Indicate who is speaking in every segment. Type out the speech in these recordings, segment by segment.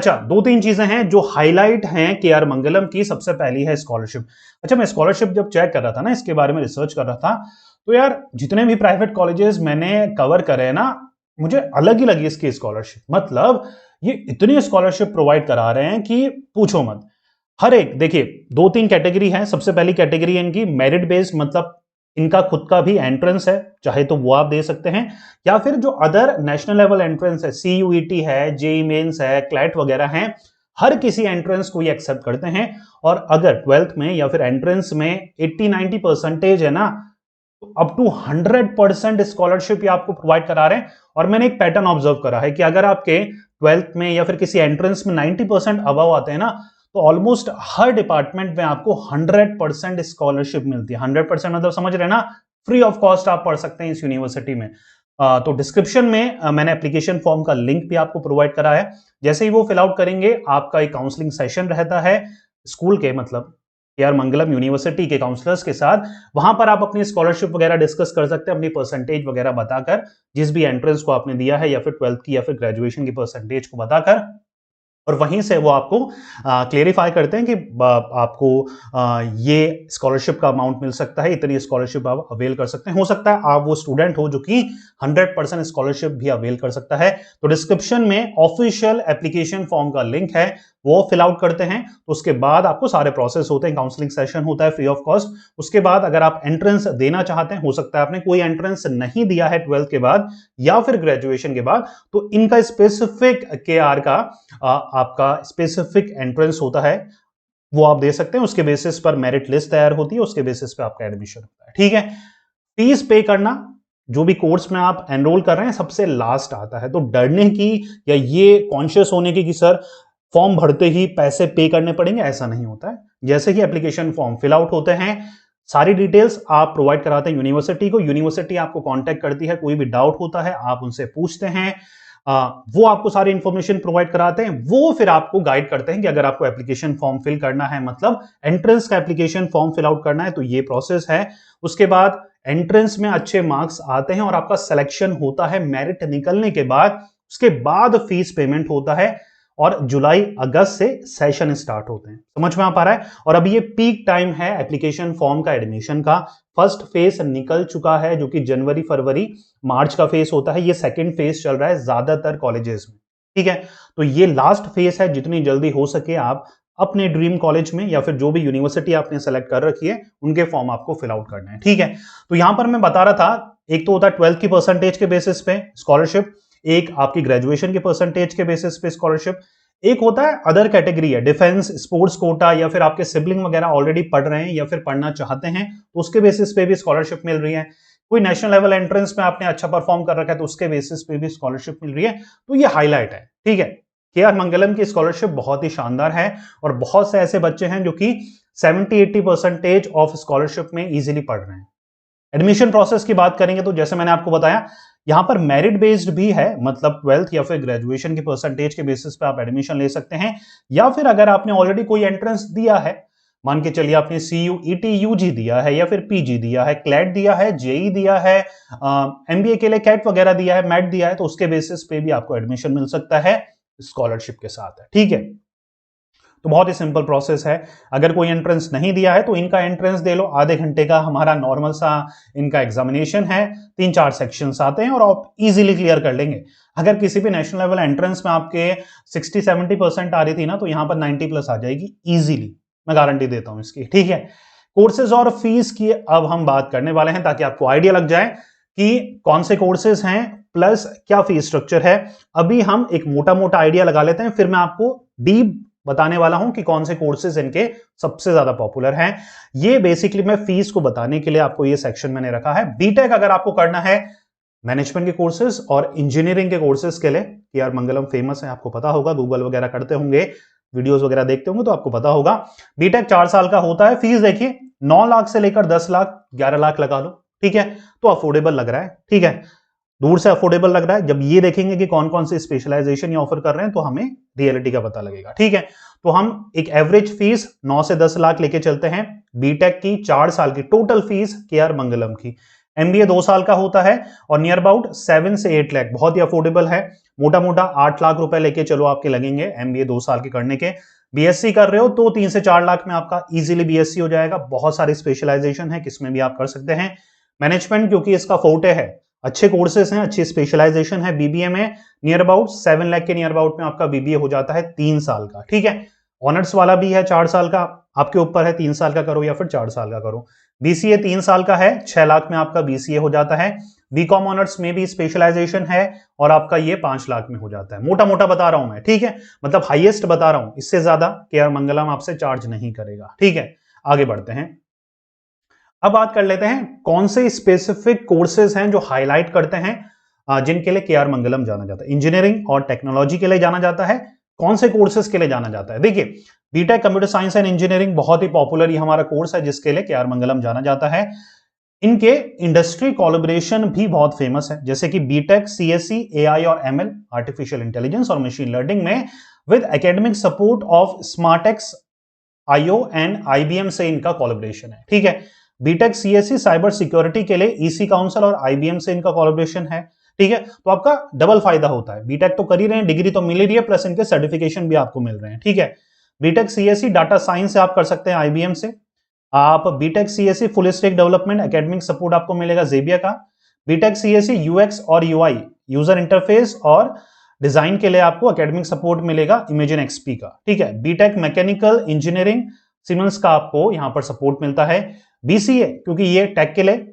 Speaker 1: अच्छा, दो तीन चीजें हैं जो हाईलाइट हैं के आर मंगलम की। सबसे पहली है स्कॉलरशिप। अच्छा, मैं स्कॉलरशिप जब चेक कर रहा था ना, इसके बारे में रिसर्च कर रहा था, तो यार जितने भी प्राइवेट कॉलेजेस मैंने कवर करे हैं ना, मुझे अलग ही लगी इसकी स्कॉलरशिप। मतलब ये इतनी स्कॉलरशिप प्रोवाइड करा रहे हैं कि पूछो मत। हर एक देखिए, दो तीन कैटेगरी है। सबसे पहली कैटेगरी है इनकी मेरिट बेस्ड, मतलब इनका खुद का भी एंट्रेंस है, चाहे तो वो आप दे सकते हैं, या फिर जो अदर नेशनल लेवल एंट्रेंस है, सीयूईटी है, जेई मेंस है, क्लैट वगैरह हैं, हर किसी एंट्रेंस को ये एक्सेप्ट करते हैं। और अगर ट्वेल्थ में या फिर एंट्रेंस में 80-90 परसेंटेज है ना, तो अप टू 100% स्कॉलरशिप ये आपको प्रोवाइड करा रहे हैं। और मैंने एक पैटर्न ऑब्जर्व करा है कि अगर आपके ट्वेल्थ में या फिर किसी एंट्रेंस में 90% अबव आते हैं ना, तो ऑलमोस्ट हर डिपार्टमेंट में आपको 100% स्कॉलरशिप मिलती है। 100% मतलब समझ रहे हैं ना, फ्री ऑफ कॉस्ट आप पढ़ सकते हैं इस यूनिवर्सिटी में। तो डिस्क्रिप्शन में मैंने एप्लीकेशन फॉर्म का लिंक भी आपको प्रोवाइड करा है। जैसे ही वो फिल आउट करेंगे, आपका एक काउंसलिंग सेशन रहता है स्कूल के, मतलब यार मंगलम यूनिवर्सिटी के काउंसलर्स के साथ। वहां पर आप अपनी स्कॉलरशिप वगैरह डिस्कस कर सकते हैं, अपनी परसेंटेज वगैरह बताकर, जिस भी एंट्रेंस को आपने दिया है या फिर ट्वेल्थ की या फिर ग्रेजुएशन की परसेंटेज को बताकर। और वहीं से वो आपको क्लेरिफाई करते हैं कि आपको ये स्कॉलरशिप का अमाउंट मिल सकता है, इतनी स्कॉलरशिप आप अवेल कर सकते हैं। हो सकता है आप वो स्टूडेंट हो जो कि 100% स्कॉलरशिप भी अवेल कर सकता है। तो डिस्क्रिप्शन में ऑफिशियल एप्लीकेशन फॉर्म का लिंक है, वो फिल आउट करते हैं। तो उसके बाद आपको सारे प्रोसेस होते हैं, काउंसलिंग सेशन होता है फ्री ऑफ कॉस्ट। उसके बाद अगर आप एंट्रेंस देना चाहते हैं, हो सकता है आपने कोई एंट्रेंस नहीं दिया है ट्वेल्थ के बाद या फिर ग्रेजुएशन के बाद, तो इनका स्पेसिफिक के आर का आपका स्पेसिफिक एंट्रेंस होता है, वो आप दे सकते हैं। उसके बेसिस पर मेरिट लिस्ट तैयार होती है, उसके बेसिस पे आपका एडमिशन होता है। ठीक है, फीस पे करना जो भी कोर्स में आप एनरोल कर रहे हैं सबसे लास्ट आता है। तो डरने की या ये कॉन्शियस होने की कि सर फॉर्म भरते ही पैसे पे करने पड़ेंगे, ऐसा नहीं होता है। जैसे ही एप्लीकेशन फॉर्म फिल आउट होते हैं, सारी डिटेल्स आप प्रोवाइड कराते हैं यूनिवर्सिटी को, यूनिवर्सिटी आपको कांटेक्ट करती है, कोई भी डाउट होता है आप उनसे पूछते हैं, वो आपको सारी इंफॉर्मेशन प्रोवाइड कराते हैं। वो फिर आपको गाइड करते हैं कि अगर आपको एप्लीकेशन फॉर्म फिल करना है, मतलब एंट्रेंस का एप्लीकेशन फॉर्म फिल आउट करना है, तो ये प्रोसेस है। उसके बाद एंट्रेंस में अच्छे मार्क्स आते हैं और आपका सिलेक्शन होता है मेरिट निकलने के बाद। उसके बाद फीस पेमेंट होता है और जुलाई अगस्त से सेशन स्टार्ट होते हैं। समझ में आ पा रहा है? और अब ये पीक टाइम है एप्लीकेशन फॉर्म का, एडमिशन का। फर्स्ट फेज निकल चुका है जो कि जनवरी फरवरी मार्च का फेज होता है, ये सेकंड फेज चल रहा है ज्यादातर कॉलेजेस में। ठीक है, तो ये लास्ट फेज है। जितनी जल्दी हो सके आप अपने ड्रीम कॉलेज में या फिर जो भी यूनिवर्सिटी आपने सेलेक्ट कर रखी है, उनके फॉर्म आपको फिल आउट करना है। ठीक है, तो यहां पर मैं बता रहा था, एक तो होता है ट्वेल्थ की परसेंटेज के बेसिस पे स्कॉलरशिप, एक आपकी ग्रेजुएशन के परसेंटेज के बेसिस पे स्कॉलरशिप, एक होता है अदर कैटेगरी है डिफेंस स्पोर्ट्स कोटा, या फिर आपके सिबलिंग वगैरह ऑलरेडी पढ़ रहे हैं या फिर पढ़ना चाहते हैं तो उसके बेसिस पे भी स्कॉलरशिप मिल रही है। कोई नेशनल लेवल एंट्रेंस में आपने अच्छा परफॉर्म कर रखा है तो उसके बेसिस पे भी स्कॉलरशिप मिल रही है। तो ये हाईलाइट है। ठीक है, के आर मंगलम की स्कॉलरशिप बहुत ही शानदार है और बहुत से ऐसे बच्चे हैं जो कि 70-80% ऑफ स्कॉलरशिप में इजीली पढ़ रहे हैं। एडमिशन प्रोसेस की बात करेंगे तो जैसे मैंने आपको बताया, यहां पर मेरिट बेस्ड भी है, मतलब ट्वेल्थ या फिर ग्रेजुएशन की परसेंटेज के बेसिस पे आप एडमिशन ले सकते हैं। या फिर अगर आपने ऑलरेडी कोई एंट्रेंस दिया है, मान के चलिए आपने सीयूईटी यूजी दिया है या फिर पीजी दिया है, क्लैट दिया है, जेई दिया है, एमबीए के लिए कैट वगैरह दिया है, मैट दिया है, तो उसके बेसिस पे भी आपको एडमिशन मिल सकता है स्कॉलरशिप के साथ। ठीक है, तो बहुत ही सिंपल प्रोसेस है। अगर कोई एंट्रेंस नहीं दिया है तो इनका एंट्रेंस दे लो, आधे घंटे का हमारा नॉर्मल सा इनका एग्जामिनेशन है, 3-4 सेक्शंस आते हैं और आप इजीली क्लियर कर लेंगे। अगर किसी भी नेशनल लेवल एंट्रेंस में आपके 60-70% आ रही थी ना, तो यहां पर 90+ आ जाएगी इजीली, मैं गारंटी देता हूं इसकी। ठीक है, कोर्सेज और फीस की अब हम बात करने वाले हैं ताकि आपको आइडिया लग जाए कि कौन से कोर्सेज हैं प्लस क्या फीस स्ट्रक्चर है। अभी हम एक मोटा मोटा आइडिया लगा लेते हैं, फिर मैं आपको डीप बताने वाला हूं कि कौन से कोर्सेज इनके सबसे ज्यादा पॉपुलर हैं। ये बेसिकली मैं फीस को बताने के लिए आपको ये सेक्शन मैंने रखा है। बीटेक अगर आपको करना है मैनेजमेंट के कोर्सेज और इंजीनियरिंग के कोर्सेज के लिए, कि यार मंगलम फेमस है, आपको पता होगा, गूगल वगैरह करते होंगे, वीडियोस वगैरह देखते होंगे तो आपको पता होगा। बीटेक 4 साल का होता है। फीस देखिए 9 लाख से लेकर 10 लाख 11 लाख लगा लो। ठीक है, तो अफोर्डेबल लग रहा है। ठीक है, दूर से अफोर्डेबल लग रहा है। जब ये देखेंगे कि कौन कौन से स्पेशलाइजेशन ये ऑफर कर रहे हैं तो हमें रियलिटी का पता लगेगा। ठीक है, तो हम एक एवरेज फीस 9 से 10 लाख लेके चलते हैं बीटेक की 4 साल की टोटल फीस के आर मंगलम की। एमबीए 2 साल का होता है और नियर अबाउट 7 से 8 लाख, बहुत ही अफोर्डेबल है। मोटा मोटा 8 लाख रुपए लेके चलो आपके लगेंगे एमबीए 2 साल के करने के। बीएससी कर रहे हो तो 3 से 4 लाख में आपका इजीली बीएससी हो जाएगा। बहुत सारी स्पेशलाइजेशन है, किसमें भी आप कर सकते हैं। मैनेजमेंट क्योंकि इसका फोर्टे है, अच्छे कोर्सेज हैं, अच्छी स्पेशलाइजेशन है। बीबीए में नियर अबाउट 7 लाख के नियर अबाउट में आपका बीबीए हो जाता है 3 साल का, ठीक है। ऑनर्स वाला भी है 4 साल का, आपके ऊपर है 3 साल का करो या फिर 4 साल का करो। बीसीए 3 साल का है, 6 लाख में आपका बीसीए हो जाता है। बीकॉम ऑनर्स में भी स्पेशलाइजेशन है और आपका ये 5 लाख में हो जाता है। मोटा मोटा बता रहा हूं मैं, ठीक है, मतलब हाईएस्ट बता रहा हूं, इससे ज्यादा केआर मंगलम आपसे चार्ज नहीं करेगा, ठीक है। आगे बढ़ते हैं। अब बात कर लेते हैं कौन से स्पेसिफिक कोर्सेज हैं जो हाईलाइट करते हैं जिनके लिए केआर मंगलम जाना जाता है। इंजीनियरिंग और टेक्नोलॉजी के लिए जाना जाता है। कौन से कोर्सेज के लिए जाना जाता है? देखिए, BTech computer science and engineering बहुत ही पॉपुलर ये हमारा कोर्स है जिसके लिए केआर मंगलम जाना जाता है। इनके इंडस्ट्री कोलैबोरेशन भी बहुत फेमस है, जैसे कि बीटेक सीएससी एआई और एमएल आर्टिफिशियल इंटेलिजेंस और मशीन लर्निंग में with academic support of Smartex IO and IBM से इनका कोलैबोरेशन है, ठीक है। बीटेक सीएससी साइबर सिक्योरिटी के लिए ईसी काउंसिल और आईबीएम से इनका कोलैबोरेशन है, ठीक है। तो आपका डबल फायदा होता है, बीटेक तो कर ही रहे हैं, डिग्री तो मिल ही रही है, प्लस इनके सर्टिफिकेशन भी आपको मिल रहे हैं, ठीक है। बीटेक सीएससी डाटा साइंस से आप कर सकते हैं आईबीएम से। आप BTech CSC full stack development academic support आपको मिलेगा जेबिया का। बीटेक सीएससी यूएक्स और यूआई यूजर इंटरफेस और डिजाइन के लिए आपको एकेडमिक सपोर्ट मिलेगा इमेजिन एक्सपी का, ठीक है। बीटेक मैकेनिकल इंजीनियरिंग सिमंस का आपको यहां पर सपोर्ट मिलता है। बीसीए क्योंकि ये टेक के लिए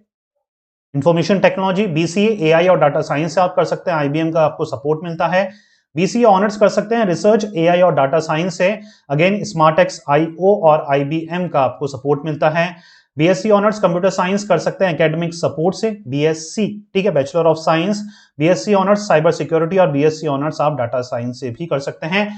Speaker 1: इंफॉर्मेशन टेक्नोलॉजी, बीसीए एआई और डाटा साइंस से आप कर सकते हैं, आईबीएम का आपको सपोर्ट मिलता है। बीसीए ऑनर्स कर सकते हैं रिसर्च एआई और डाटा साइंस से, अगेन स्मार्टेक्स आईओ और आईबीएम का आपको सपोर्ट मिलता है। बीएससी ऑनर्स कंप्यूटर साइंस कर सकते हैं एकेडमिक सपोर्ट से, बीएससी, ठीक है, bachelor of science. BSc honours cyber security और बीएससी ऑनर्स आप डाटा साइंस से भी कर सकते हैं।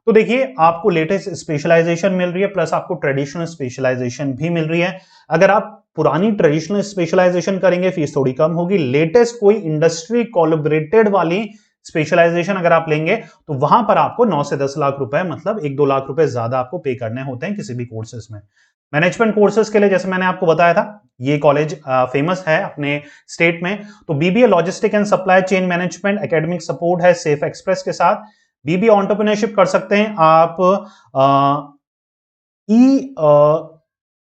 Speaker 1: तो देखिए, आपको लेटेस्ट स्पेशलाइजेशन मिल रही है, प्लस आपको ट्रेडिशनल स्पेशलाइजेशन भी मिल रही है। अगर आप पुरानी ट्रेडिशनल स्पेशलाइजेशन करेंगे फीस थोड़ी कम होगी, लेटेस्ट कोई इंडस्ट्री कोलैबोरेटेड वाली स्पेशलाइजेशन अगर आप लेंगे तो वहां पर आपको 9 से 10 लाख रुपए, मतलब 1-2 लाख रुपए ज्यादा आपको पे करने होते हैं किसी भी कोर्सेज में। मैनेजमेंट कोर्सेज के लिए जैसे मैंने आपको बताया था, ये कॉलेज फेमस है अपने स्टेट में। तो BBA logistic and supply chain management academic support है सेफ एक्सप्रेस के साथ। बीबीए एंटरप्रेन्योरशिप कर सकते हैं आप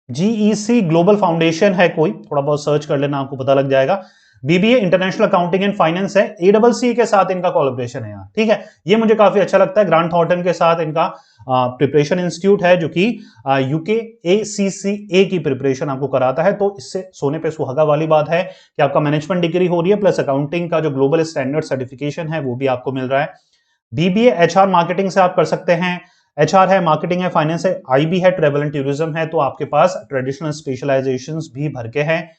Speaker 1: जीईसी ग्लोबल फाउंडेशन है कोई, थोड़ा बहुत सर्च कर लेना आपको पता लग जाएगा। BBA international accounting and finance है, एडब्ल्यूसी के साथ इनका कोलैबोरेशन है यहाँ, ठीक है। ये मुझे काफी अच्छा लगता है, ग्रांट थॉर्टन के साथ इनका प्रिपरेशन इंस्टीट्यूट है जो कि यूके एसीसीए की प्रिपरेशन आपको कराता है। तो इससे सोने पे सुहागा वाली बात है कि आपका मैनेजमेंट डिग्री हो रही है, प्लस अकाउंटिंग का जो ग्लोबल स्टैंडर्ड सर्टिफिकेशन है वो भी आपको मिल रहा है। बीबीए एचआर मार्केटिंग से आप कर सकते हैं, एचआर है, मार्केटिंग है, फाइनेंस है, आईबी है, ट्रेवल एंड टूरिज्म है। तो आपके पास ट्रेडिशनल स्पेशलाइजेशंस भी भर के हैं।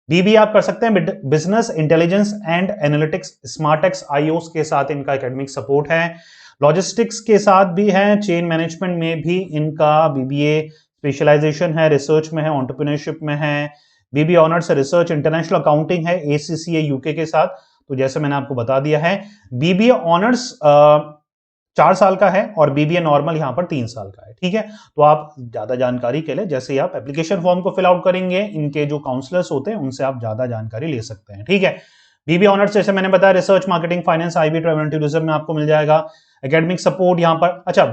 Speaker 1: बीबीए आप कर सकते हैं business intelligence and analytics Smartex IOs के साथ इनका एकेडमिक सपोर्ट है। लॉजिस्टिक्स के साथ भी है, चेन मैनेजमेंट में भी इनका बीबीए स्पेशलाइजेशन है, रिसर्च में है, एंटरप्रेन्योरशिप में है। BBA honours research international accounting है एसीसीए यूके के साथ। तो जैसे मैंने आपको बता दिया है, बीबीए ऑनर्स 4 साल का है और बीबीए नॉर्मल यहां पर 3 साल का है, ठीक है। तो आप ज्यादा जानकारी के लिए जैसे ही आप एप्लीकेशन फॉर्म को फिल आउट करेंगे, इनके जो काउंसलर्स होते हैं उनसे आप ज्यादा जानकारी ले सकते हैं, ठीक है। बीबीए ऑनर्स जैसे मैंने बताया research marketing finance IB travel and tourism में आपको मिल जाएगा। एकेडमिक सपोर्ट यहां पर, अच्छा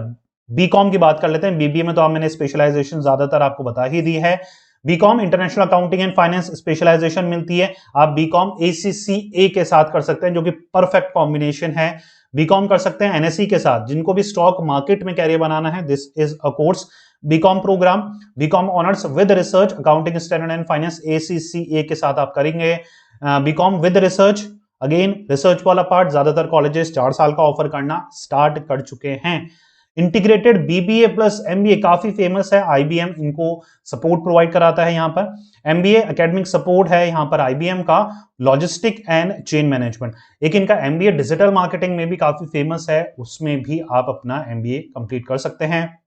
Speaker 1: बीकॉम की बात कर लेते हैं। बीबीए में तो आप मैंने स्पेशलाइजेशन ज्यादातर आपको बता ही दी है। BCom international accounting and finance specialization मिलती है, आप बीकॉम एसीसीए के साथ कर सकते हैं जो कि परफेक्ट कॉम्बिनेशन है। बीकॉम कर सकते हैं एनएसई के साथ, जिनको भी स्टॉक मार्केट में कैरियर बनाना है, this is a course BCom program. BCom honours with research accounting standard and finance ACCA के साथ आप करेंगे। BCom with research, again research वाला पार्ट ज्यादातर कॉलेजेस 4 साल का ऑफर करना स्टार्ट कर चुके हैं। इंटीग्रेटेड बीबीए प्लस एमबीए काफी फेमस है, आईबीएम इनको सपोर्ट प्रोवाइड कराता है यहाँ पर। एमबीए एकेडमिक सपोर्ट है यहाँ पर आईबीएम का, लॉजिस्टिक एंड चेन मैनेजमेंट। एक इनका एमबीए डिजिटल मार्केटिंग में भी काफी फेमस है, उसमें भी आप अपना एमबीए कंप्लीट कर सकते हैं।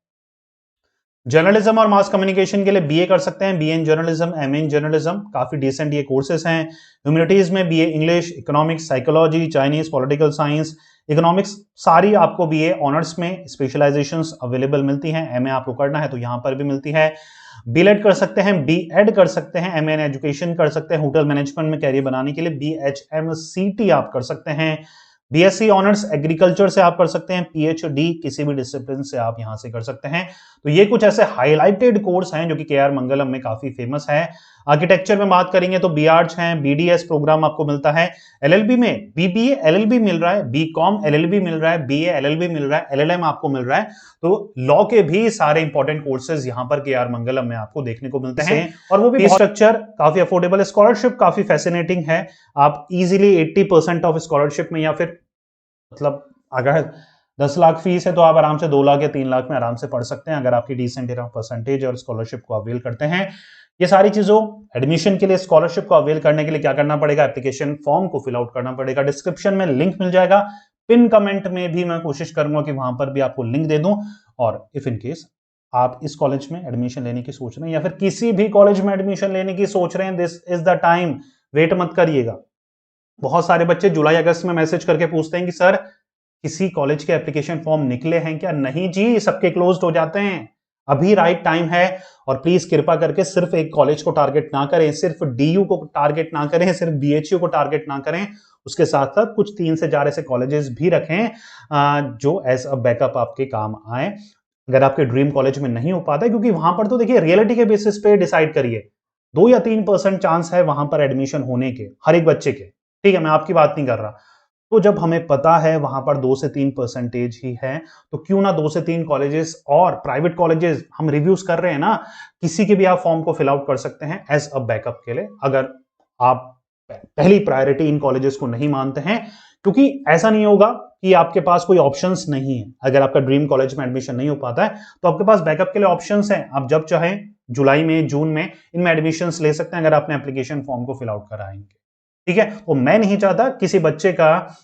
Speaker 1: जर्नलिज्म और मास कम्युनिकेशन के लिए बीए कर सकते हैं, BA in journalism, MA in journalism, काफी डिसेंट ये कोर्सेज हैं। ह्यूमैनिटीज में BA English, economics, psychology, Chinese, political science, economics, सारी आपको बीए ऑनर्स में स्पेशलाइजेशंस अवेलेबल मिलती हैं। एमए आपको करना है तो यहां पर भी मिलती है। बीएड कर सकते हैं, बीएड कर सकते हैं, एमए इन एजुकेशन कर सकते हैं, होटल मैनेजमेंट में कैरियर बनाने के लिए बीएचएमसीटी आप कर सकते हैं, बीएससी ऑनर्स एग्रीकल्चर से आप कर सकते हैं, पीएचडी किसी भी डिसिप्लिन से आप यहां से कर सकते हैं। तो ये कुछ ऐसे हाईलाइटेड कोर्स हैं जो कि केआर मंगलम में काफी फेमस है। आर्किटेक्चर में बात करेंगे तो बीआर्च हैं, बीडीएस प्रोग्राम आपको मिलता है, एलएलबी में बीबीए एलएलबी मिल रहा है, बीकॉम एलएलबी मिल रहा है, बीए एलएलबी मिल रहा है, एलएलएम आपको मिल रहा है। तो लॉ के भी सारे इंपॉर्टेंट कोर्सेज यहां पर केआर मंगलम में आपको देखने को मिलते हैं, और वो भी स्ट्रक्चर काफी अफोर्डेबल, स्कॉलरशिप काफी फैसिनेटिंग है। आप इजीली 80% ऑफ स्कॉलरशिप में, या फिर मतलब अगर 10 लाख फीस है तो आप आराम से 2 लाख या 3 लाख में आराम से पढ़ सकते हैं अगर आपकी डिसेंट इनफ परसेंटेज और स्कॉलरशिप को अवेल करते हैं। ये सारी चीजों एडमिशन के लिए, स्कॉलरशिप को अवेल करने के लिए क्या करना पड़ेगा, एप्लीकेशन फॉर्म को फिल आउट करना पड़ेगा। डिस्क्रिप्शन में लिंक मिल जाएगा, पिन कमेंट में भी मैं कोशिश करूंगा कि वहां पर भी आपको लिंक दे दूं। और इफ इन केस आप इस कॉलेज में एडमिशन लेने की सोच रहे हैं या फिर किसी भी कॉलेज में एडमिशन लेने की सोच रहे हैं, this is the time, wait मत करिएगा। बहुत सारे बच्चे जुलाई अगस्त में मैसेज करके पूछते हैं कि सर किसी कॉलेज के एप्लीकेशन फॉर्म निकले हैं क्या? नहीं जी, सबके क्लोज्ड हो जाते हैं। अभी राइट टाइम है, और प्लीज कृपा करके सिर्फ एक कॉलेज को टारगेट ना करें, सिर्फ डीयू को टारगेट ना करें, सिर्फ बीएचयू को टारगेट ना करें। उसके साथ साथ कुछ 3 से 4 ऐसे कॉलेजेस भी रखें जो एज अ बैकअप आपके काम आए अगर आपके ड्रीम कॉलेज में नहीं हो पाता है। क्योंकि वहां पर तो देखिए रियलिटी के बेसिस पे डिसाइड करिए, 2 या 3% चांस है वहां पर एडमिशन होने के हर एक बच्चे के। ठीक है, मैं आपकी बात नहीं कर रहा। तो जब हमें पता है वहां पर 2 से 3% ही है, तो क्यों ना 2 से 3 कॉलेजेस और प्राइवेट कॉलेजेस हम रिव्यूज कर रहे हैं ना, किसी के भी आप फॉर्म को फिल आउट कर सकते हैं एज अ बैकअप के लिए, अगर आप पहली प्रायोरिटी इन कॉलेजेस को नहीं मानते हैं। क्योंकि ऐसा नहीं होगा कि आपके पास कोई ऑप्शंस नहीं है। अगर आपका ड्रीम कॉलेज में एडमिशन नहीं हो पाता है तो आपके पास बैकअप के लिए ऑप्शंस हैं। आप जब चाहें जुलाई में, जून में इनमें एडमिशंस ले सकते हैं अगर आपने एप्लीकेशन फॉर्म को फिल आउट कराएंगे। ठीक है, तो मैं नहीं चाहता किसी बच्चे का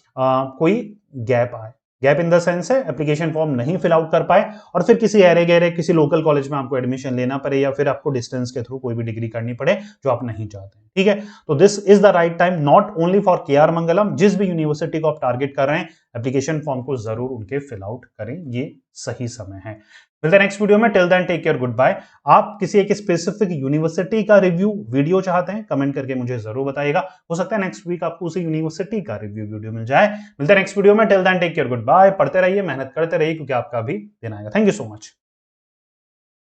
Speaker 1: कोई गैप आए। गैप इन द सेंस है एप्लीकेशन फॉर्म नहीं फिल आउट कर पाए और फिर किसी ऐरे गहरे किसी लोकल कॉलेज में आपको एडमिशन लेना पड़े, या फिर आपको डिस्टेंस के थ्रू कोई भी डिग्री करनी पड़े जो आप नहीं चाहते। ठीक है, तो this is the right time not only for KR Mangalam. जिस भी यूनिवर्सिटी को आप टारगेट कर रहे हैं, एप्लीकेशन फॉर्म को जरूर उनके फिल आउट करें, ये सही समय है। मिलते हैं नेक्स्ट वीडियो में, till then take care, good bye. आप किसी एक स्पेसिफिक यूनिवर्सिटी का रिव्यू वीडियो चाहते हैं, कमेंट करके मुझे जरूर बताइएगा। हो सकता है नेक्स्ट वीक आपको उसी यूनिवर्सिटी का रिव्यू वीडियो मिल जाए। मिलते हैं नेक्स्ट वीडियो में, till then take care, good bye. पढ़ते रहिए, मेहनत करते रहिए, क्योंकि आपका भी दिन आएगा। Thank you so much.